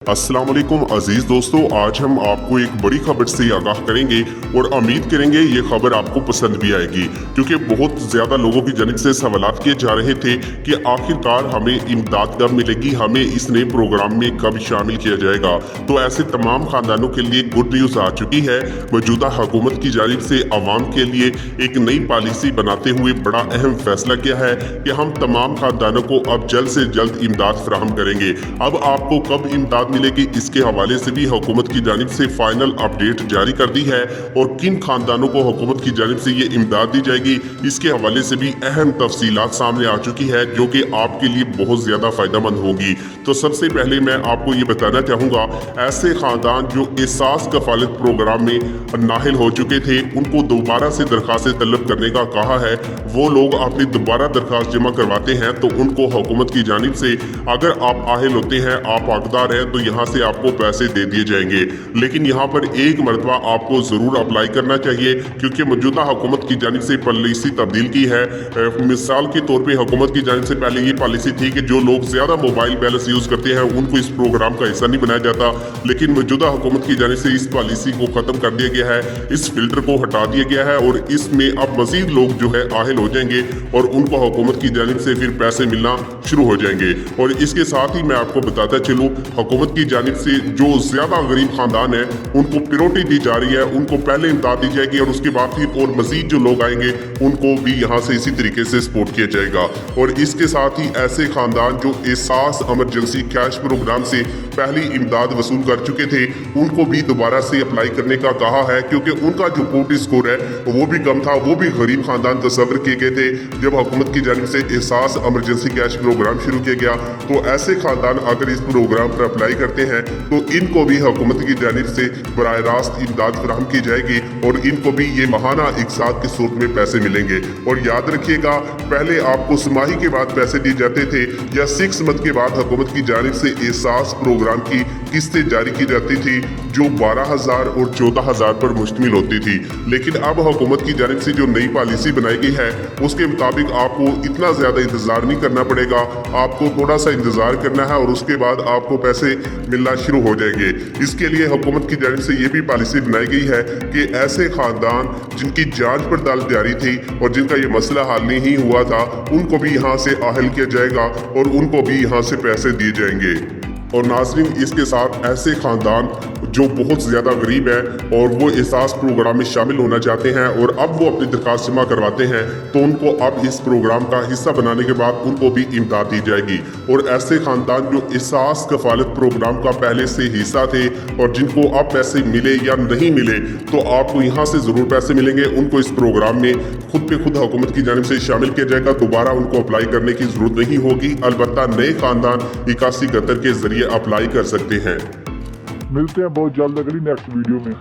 अस्सलाम वालेकुम अजीज दोस्तों, आज हम आपको एक बड़ी खबर से आगाह करेंगे और उम्मीद करेंगे ये खबर आपको पसंद भी आएगी, क्योंकि बहुत ज़्यादा लोगों की जानिब से सवालात किए जा रहे थे कि आखिरकार हमें इमदाद कब मिलेगी, हमें इस नए प्रोग्राम में कब शामिल किया जाएगा। तो ऐसे तमाम खानदानों के लिए गुड न्यूज़ आ चुकी है। मौजूदा हुकूमत की जानिब से आवाम के लिए एक नई पॉलिसी बनाते हुए बड़ा अहम फैसला किया है कि हम तमाम खानदानों को अब जल्द से जल्द इमदाद फराहम करेंगे। अब आपको कब इमदाद मिलेगी, इसके हवाले से भी हुकूमत की जानिब से फाइनल अपडेट जारी कर दी है और किन खानदानों को हुकूमत की जानिब से ये इमदाद दी जाएगी, इसके हवाले से भी अहम तफसीलात सामने आ चुकी है, जो कि आपके लिए बहुत ज़्यादा फ़ायदेमंद होगी। तो सबसे पहले मैं आपको ये बताना चाहूँगा, ऐसे खानदान जो एहसास कफालत प्रोग्राम में नाहिल हो चुके थे, उनको दोबारा से दरख्वास्त तलब करने का कहा है। वो लोग अपनी दोबारा दरख्वास्त जमा करवाते हैं तो उनको हुकूमत की जानिब से, अगर आप आहिल होते हैं, आप हकदार हैं, तो यहाँ से आपको पैसे दे दिए जाएंगे। लेकिन यहाँ पर एक मरतबा आपको ज़रूर अप्लाई करना चाहिए, क्योंकि मौजूदा हुकूमत की जानिब से पॉलिसी तब्दील की है। मिसाल के तौर पे हुकूमत की जानिब से पहले ये पॉलिसी थी कि जो लोग ज़्यादा मोबाइल बैलेंस यूज़ करते हैं उनको इस प्रोग्राम का हिस्सा नहीं बनाया जाता, लेकिन मौजूदा हुकूमत की जानिब से इस पॉलिसी को ख़त्म कर दिया गया है, इस फिल्टर को हटा दिया गया है और इसमें अब मज़ीद लोग जो है आहिल हो जाएंगे और उनको हुकूमत की जानिब से फिर पैसे मिलना शुरू हो जाएंगे। और इसके साथ ही मैं आपको बताता चलूँ, हुकूमत की जानिब से जो ज्यादा गरीब खानदान है उनको प्रायोरिटी दी जा रही है, उनको पहले इमदाद दी जाएगी और उसके बाद फिर और मजीद जो लोग आएंगे उनको भी यहाँ से इसी तरीके से सपोर्ट किया जाएगा। और इसके साथ ही ऐसे खानदान जो एहसास इमरजेंसी कैश प्रोग्राम से पहली इमदाद वसूल कर चुके थे, उनको भी दोबारा से अप्लाई करने का कहा है, क्योंकि उनका जो पोर्ट स्कोर है वो भी कम था, वो भी गरीब खानदान तस्वर किए गए थे जब हुकूमत की जानिब से एहसास इमरजेंसी कैश प्रोग्राम शुरू किया गया। तो ऐसे खानदान अगर इस प्रोग्राम पर अप्लाई करते हैं तो इनको भी हुकूमत की जानिब से बराह रास्त इमदाद फराहम की जाएगी और इनको भी ये माहाना इकसाद की सूरत में पैसे मिलेंगे। और याद रखिएगा, पहले आपको छमाही के बाद पैसे दिए जाते थे या 6 मंथ के बाद हुकूमत की जानिब से एहसास प्रोग्राम की किस्तें जारी की जाती थी, जो 12,000 और 14,000 पर मुश्तमिल होती थी। लेकिन अब हुकूमत की जानिब से जो नई पॉलिसी बनाई गई है उसके मुताबिक आपको इतना ज़्यादा इंतज़ार नहीं करना पड़ेगा, आपको थोड़ा सा इंतज़ार करना है और उसके बाद आपको पैसे मिलना शुरू हो जाएंगे। इसके लिए हुकूमत की जानिब से ये भी पॉलिसी बनाई गई है कि ऐसे खानदान जिनकी जांच पड़ताल जारी थी और जिनका ये मसला हल नहीं हुआ था, उनको भी यहाँ से आहिल किया जाएगा और उनको भी यहाँ से पैसे दिए जाएंगे। और नाज़रीन, इसके साथ ऐसे खानदान जो बहुत ज़्यादा गरीब हैं और वो एहसास प्रोग्राम में शामिल होना चाहते हैं और अब वो अपनी दरख्वास्त जमा करवाते हैं, तो उनको अब इस प्रोग्राम का हिस्सा बनाने के बाद उनको भी इमदाद दी जाएगी। और ऐसे खानदान जो एहसास कफालत प्रोग्राम का पहले से हिस्सा थे और जिनको अब पैसे मिले या नहीं मिले, तो आपको यहाँ से ज़रूर पैसे मिलेंगे। उनको इस प्रोग्राम में खुद पे खुद हुकूमत की जानिब से शामिल किया जाएगा, दोबारा उनको अप्लाई करने की ज़रूरत नहीं होगी। अलबत्ता नए खानदान 8171 के ज़रिए अप्लाई कर सकते हैं। मिलते हैं बहुत जल्द अगली नेक्स्ट वीडियो में।